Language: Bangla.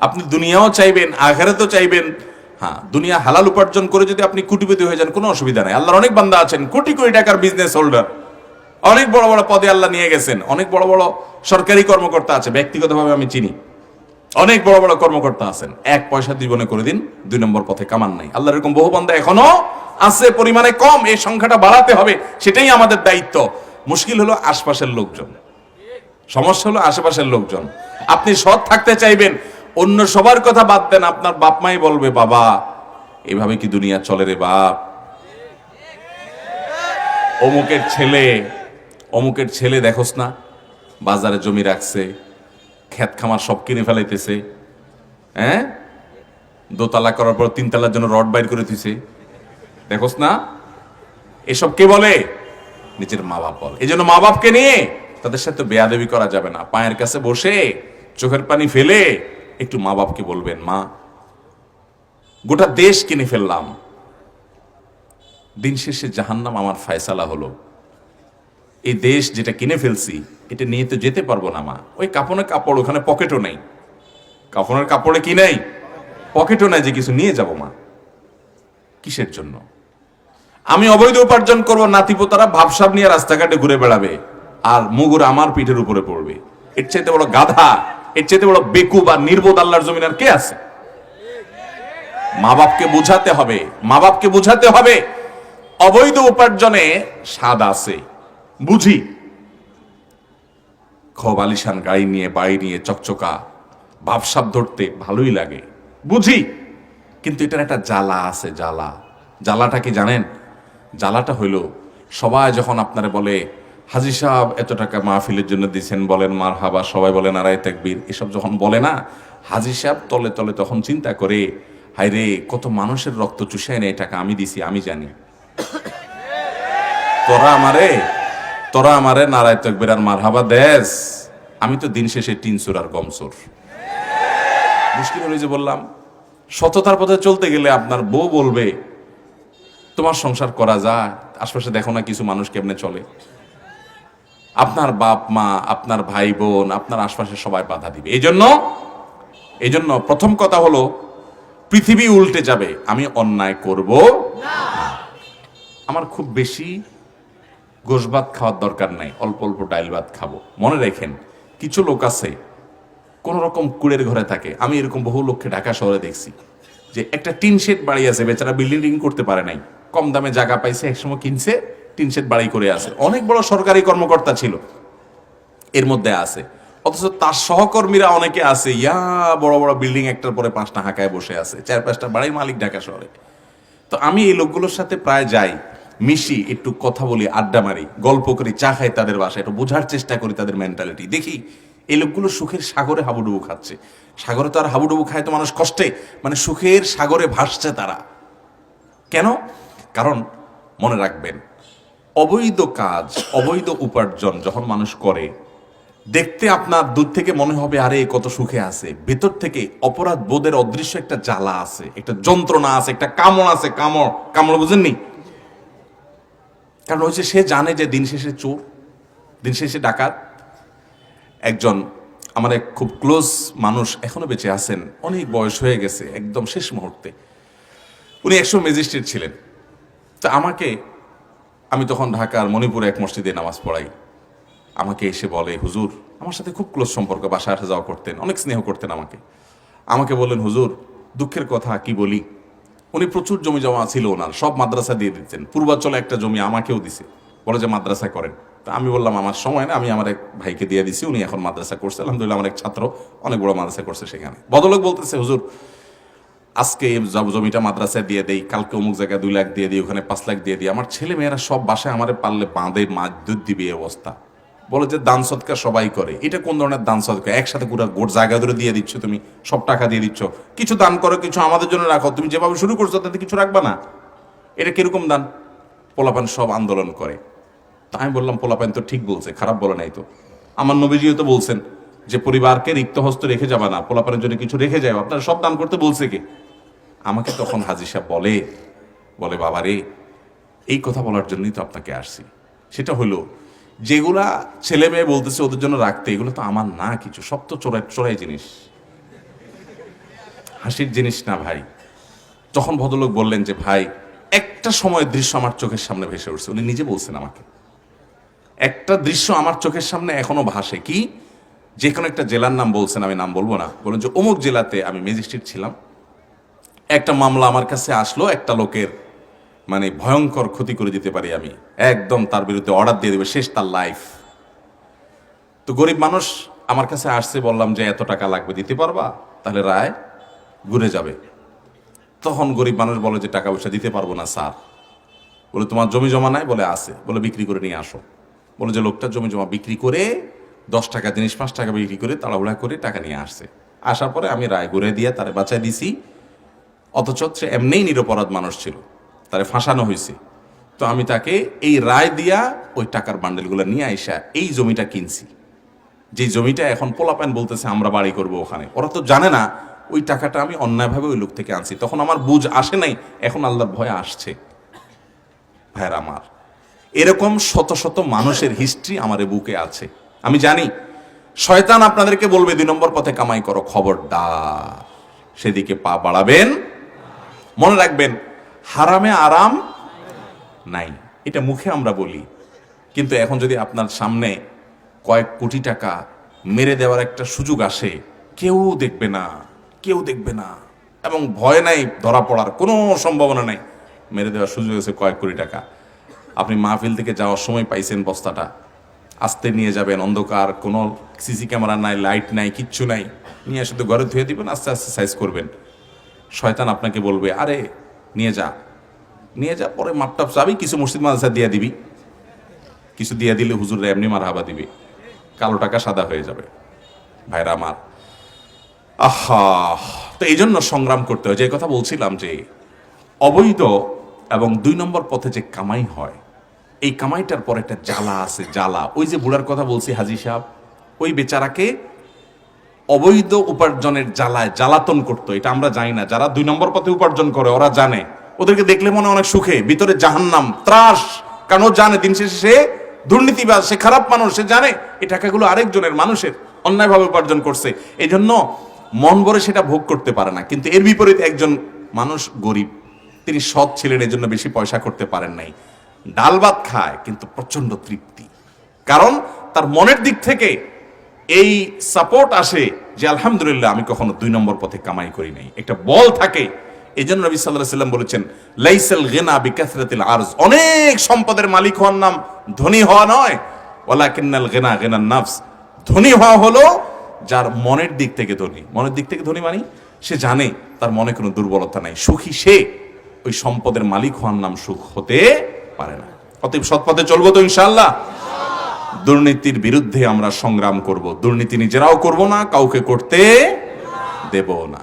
আপনি দুনিয়াও চাইবেন, আখিরাতও চাইবেন। হ্যাঁ, দুনিয়া হালাল উপার্জন করে যদি আপনি কোটিপতি হয়ে যান, কোনো অসুবিধা নাই। আল্লাহর অনেক বান্দা আছেন কোটি কোটি টাকার বিজনেস হোল্ডার, অনেক বড় বড় পদে আল্লাহ নিয়ে গেছেন, অনেক বড় বড় সরকারি কর্মকর্তা আছে, ব্যক্তিগতভাবে আমি চিনি, অনেক বড় বড় কর্মকর্তা আছেন, এক পয়সা জীবনে করে দিন 2 নম্বর পথে কামান নাই। আল্লাহর এরকম বহু বান্দা এখনো আছে, পরিমাণে কম, এই সংখ্যাটা বাড়াতে হবে, সেটাই আমাদের দায়িত্ব। মুশকিল হলো আশপাশের লোকজন, সমস্যা হলো আশেপাশের লোকজন। আপনি সৎ থাকতে চাইবেন, অন্য সবার কথা বাদ দেন, আপনার বাপ মাই বলবে, বাবা এভাবে কি দুনিয়া চলে রে বাপ, অমুকের ছেলে দেখোস না বাজারে জমি রাখছে, ক্ষেত খামার সব কিনে ফেলাইতেছে, হ্যাঁ, দোতলা করার পর 3 তলার জন্য রড বাইর করে দিছে, দেখোস না। এসব কে বলে? নিজের মা বাপ বলে। এই জন্য মা বাপকে নিয়ে তাদের সাথে বেয়াদবি করা যাবে না। পায়ের কাছে বসে চোখের পানি ফেলে একটু মা বাপকে বলবেন, মা গোটা দেশ কিনে ফেললাম, দিন শেষে জাহান্নাম আমার ফয়সালা হলো, এই দেশ যেটা কিনে ফেলছি এটা নিয়ে তো যেতে পারবো না মা। ওই কাপড়ের কাপড়, ওখানে পকেটও নেই, কাপড়ের কাপড়ে কি নেই, পকেটও নাই যে কিছু নিয়ে যাব মা। কিসের জন্য? আমি অবৈধ উপার্জন করবো, নাতিপোতারা ভাবসাব নিয়ে রাস্তাঘাটে ঘুরে বেড়াবে, আর মুগুর আমার পিঠের উপরে পড়বে। এর চাইতে বড় গাধা, এর চাইতে বড় বেকুব আর নির্বোধ আল্লাহর জমিন আর কে আছে? মা বাপকে বুঝাতে হবে, মা বাপকে বুঝাতে হবে অবৈধ উপার্জনে স্বাদ আছে, বুঝি। খুব আলিশান গাড়ি নিয়ে, বাড়ি নিয়ে, চকচকা ভাবসাব ধরতে ভালোই লাগে, বুঝি, কিন্তু এটার একটা জ্বালা আছে। জ্বালাটা কি জানেন? জ্বালাটা হইল, সবাই যখন আপনারা বলে, হাজী সাহেব এত টাকা মাহফিলের জন্য দিচ্ছেন, বলেন মারহাবা, সবাই বলেন নারায়ে তাকবীর, এসব যখন বলে না, হাজী সাহেব তলে তলে তখন চিন্তা করে, হায় রে, কত মানুষের রক্ত চুষায় নেই, টাকা আমি দিছি, আমি জানি। তোরা আমারে নারায়ে তাকবীর আর মারহাবা দেস, আমি তো দিন শেষে টিনসুর আর গমসুর। মুশকিল হলো যে বললাম, সততার পথে চলতে গেলে আপনার বউ বলবে, তোমার সংসার করা যায়, আশপাশে দেখো না কিছু মানুষ কেমনে চলে। আপনার বাপ মা, আপনার ভাই বোন, আপনার আশপাশে সবাই বাধা দিবে। এই জন্য প্রথম কথা হলো, পৃথিবী উল্টে যাবে, আমি অন্যায় করব না। আমার খুব বেশি গোশ ভাত খাওয়ার দরকার নাই, অল্প অল্প ডাইল ভাত খাবো। মনে রাখেন, কিছু লোক আছে কোন রকম কুড়ের ঘরে থাকে। আমি এরকম বহু লোককে ঢাকা শহরে দেখছি, যে একটা টিন শেড বাড়ি আছে, বেচারা বিল্ডিং করতে পারে নাই, কম দামে জায়গা পাইছে, একসময় কিনছে, টিন শেড বাড়ি করে আছে, অনেক বড় সরকারি কর্মকর্তা ছিল এর মধ্যে আছে, অথচ তার সহকর্মীরা অনেকে আছে, বড় বড় বিল্ডিং একটার পরে 5টা হাঁকায় বসে আছে, 4-5টা বাড়ির মালিক ঢাকা শহরে। তো আমি এই লোকগুলোর সাথে প্রায় যাই, মিশি, একটু কথা বলি, আড্ডা মারি, গল্প করি, চা খাই তাদের বাসায়, একটু বোঝার চেষ্টা করি তাদের মেন্টালিটি। দেখি এই লোকগুলো সুখের সাগরে হাবুডুবু খাচ্ছে। সাগরে তো আর হাবুডুবু খায় তো মানুষ কষ্টে, মানে সুখের সাগরে ভাসছে তারা। কেন? কারণ মনে রাখবেন, অবৈধ কাজ, অবৈধ উপার্জন যখন মানুষ করে, দেখতে আপনার দূর থেকে মনে হবে আরে কত সুখে আছে, ভেতর থেকে অপরাধ বোধের অদৃশ্য একটা জ্বালা আছে, একটা যন্ত্রণা আছে, একটা কামড় আছে। কামড় বুঝেননি? কারণ হচ্ছে সে জানে যে দিন শেষে চোর, দিন শেষে ডাকাত। একজন আমার এক খুব ক্লোজ মানুষ এখনো বেঁচে আছেন, অনেক বয়স হয়ে গেছে, একদম শেষ মুহূর্তে। উনি একসময় ম্যাজিস্ট্রেট ছিলেন। তা আমি তখন ঢাকার মণিপুরে এক মসজিদে নামাজ পড়াই। আমাকে এসে বলে, হুজুর, আমার সাথে খুব ক্লোজ সম্পর্ক, বাসায় আসা যাওয়া করতেন, অনেক স্নেহ করতেন আমাকে বললেন, হুজুর দুঃখের কথা কি বলি, উনি প্রচুর জমি জমা ছিল ওনার, সব মাদ্রাসা দিয়ে দিচ্ছেন, পূর্বাঞ্চলে একটা জমি আমাকেও দিছে, বলে যে মাদ্রাসা করেন। তা আমি বললাম আমার সময় না, আমি আমার এক ভাইকে দিয়ে দিছি, উনি এখন মাদ্রাসা করছে, আলহামদুলিল্লাহ আমার এক ছাত্র অনেক বড় মাদ্রাসা করছে সেখানে। বদলোক বলতেছে, হুজুর আজকে জমিটা মাদ্রাসায় দিয়ে দেই, কালকে অমুক জায়গায় 2 লাখ দিয়ে দিই, ওখানে 5 লাখ দিয়ে দিই, আমার ছেলে মেয়েরা সব বাসায় আমারে পারলে বাঁধে, মাছ দুধ দিবে এই অবস্থা। বলে যে দান সদকা সবাই করে, এটা কোন ধরনের দান সদকা? একসাথে পুরো গোট জায়গা ধরে দিয়ে দিচ্ছ, তুমি সব টাকা দিয়ে দিচ্ছ, কিছু দান করো, কিছু আমাদের জন্য রাখো, তুমি যেভাবে শুরু করছো তাতে কিছু রাখবা না, এটা কিরকম দান? পোলাপান সব আন্দোলন করে। তা আমি বললাম, পোলাপান তো ঠিক বলছে, খারাপ বলে নাই তো, আমার নবীজিও তো বলছেন যে পরিবারকে রিক্ত হস্ত রেখে যাবা না, পোলাপানের জন্য কিছু রেখে যাও, আপনারা সব দান করতে বলছে কে? আমাকে তখন হাজী সাহেব বলে বাবা রে, এই কথা বলার জন্যই তো আপনাকে আসছি। সেটা হলো, যেগুলা ছেলে মেয়ে বলতেছে ওদের জন্য রাখতে, এগুলো তো আমার না কিছু, সব তো চোরাই জিনিস। হাসির জিনিস না ভাই। তখন ভদ্রলোক বললেন যে ভাই, একটা সময়ের দৃশ্য আমার চোখের সামনে ভেসে উঠছে। উনি নিজে বলছেন আমাকে, একটা দৃশ্য আমার চোখের সামনে এখনো ভাসে। কি? যে কোনো একটা জেলার নাম বলছেন, আমি নাম বলবো না। বলেন যে অমুক জেলাতে আমি ম্যাজিস্ট্রেট ছিলাম, একটা মামলা আমার কাছে আসলো, একটা লোকের মানে ভয়ঙ্কর ক্ষতি করে দিতে পারি আমি, একদম তার বিরুদ্ধে অর্ডার দিয়ে দেবে, শেষ তার লাইফ। তো গরিব মানুষ আমার কাছে আসছে, বললাম যে এত টাকা লাগবে, দিতে পারবা? তাহলে রায় ঘুরে যাবে। তখন গরিব মানুষ বলে যে টাকা পয়সা দিতে পারবো না স্যার। বলে তোমার জমি জমা নাই? বলে আছে। বলে বিক্রি করে নিয়ে আসো। বলে যে লোকটা জমি জমা বিক্রি করে 10 টাকা জিনিস 5 টাকা বিক্রি করে তাড়াহুড়া করে টাকা নিয়ে আসছে। আসার পরে আমি রায় ঘুরে দিয়ে তারে বাঁচাই দিছি। অথচ সে এমনিই নিরপরাধ মানুষ ছিল, তারে ফাঁসানো হয়েছে। তো আমি তাকে এই রায় দিয়া ওই টাকার বান্ডেলগুলো নিয়ে আইসা এই জমিটা কিনছি, যে জমিটা এখন পোলাপান বলতেছে আমরা বাড়ি করব ওখানে। ওরা তো জানে না ওই টাকাটা আমি অন্যায়ভাবে ওই লোক থেকে আনছি। তখন আমার বুঝ আসে নাই, এখন আল্লাহর ভয় আসছে। ভাইয়ের আমার, এরকম শত শত মানুষের হিস্ট্রি আমার বুকে আছে। আমি জানি শয়তান আপনাদেরকে বলবে 2 নম্বর পথে কামাই করো, খবরদার সেদিকে পা বাড়াবেন। মনে রাখবেন, হারামে আরাম নাই, এটা মুখে আমরা বলি, কিন্তু এখন যদি আপনার সামনে কয়েক কোটি টাকা মেরে দেওয়ার একটা সুযোগ আসে, কেউ দেখবে না, কেউ দেখবে না, এবং ভয় নাই, ধরা পড়ার কোনো সম্ভাবনা নাই। মেরে দেওয়ার সুযোগ আছে কয়েক কোটি টাকা। আপনি মাহফিল থেকে যাওয়ার সময় পাইছেন বস্তাটা, আস্তে নিয়ে যাবেন, অন্ধকার, কোনো সিসি ক্যামেরা নাই, লাইট নাই, কিচ্ছু নাই, নিয়ে শুধু ঘরে ধুয়ে দিবেন, আস্তে আস্তে সাইজ করবেন। শয়তান আপনাকে বলবে আরে নিয়ে যা, নিয়ে যা, পরে মাপটাপ যাবি, কিছু মসজিদ মাদ্রাসা দিয়ে দিবি, কিছু দিয়ে দিলে হুজুররা এমনি মারহাবা দিবে, কালো টাকা সাদা হয়ে যাবে। ভাইরা আমার, আহা, তো এই জন্য সংগ্রাম করতে হয়। যে কথা বলছিলাম যে অবৈধ এবং 2 নম্বর পথে যে কামাই হয়, এই কামাইটার পর একটা জ্বালা আছে, জ্বালা। ওই যে বুড়ার কথা বলছি হাজী সাহেব, ওই বেচারাকে অবৈধ উপার্জনের জ্বালায় জ্বালাতন করতো। এটা আমরা জানি না, যারা 2 নম্বর পথে উপার্জন করে ওরা জানে। ওদেরকে দেখলে মনে অনেক সুখে, ভিতরে জাহান্নাম, ত্রাস। কারণ ও জানে দিন শেষে সে দুর্নীতিবাজ, সে খারাপ মানুষ, সে জানে এই টাকাগুলো আরেকজনের, মানুষের অন্যায়ভাবে উপার্জন করছে। এই জন্য মন ভরে সেটা ভোগ করতে পারে না। কিন্তু এর বিপরীতে একজন মানুষ গরিব, তিনি সৎ ছিলেন, এই জন্য বেশি পয়সা করতে পারেন নাই, ডাল ভাত খায় কিন্তু প্রচন্ড তৃপ্তি। কারণ তার মনের দিক থেকে এই সাপোর্ট আসে যে আলহামদুলিল্লাহ আমি কখনো 2 নম্বর পথে কামাই করি নাই, একটা বল থাকে। এই জন্য নবী সাল্লাল্লাহু আলাইহি ওয়াসাল্লাম বলেছেন, লাইসাল গিনা বিকাসরাতিল আরজ, অনেক সম্পদের মালিক হওয়ার নাম ধনী হওয়া নয়, ওয়ালাকিন্নাল গিনা গিনান নাফস, ধনী হওয়া হলো যার মনের দিক থেকে ধনী। মনের দিক থেকে ধনী মানে সে জানে তার মনে কোনো দুর্বলতা নাই, সুখী সে। ওই সম্পদের মালিক হওয়ার নাম সুখ হতে পারে না। অতএব সৎ পথে চলবো তো ইনশাআল্লাহ। দুর্নীতির বিরুদ্ধে আমরা সংগ্রাম করব, দুর্নীতি নিজেরাও করব না, কাউকে করতে দেব না।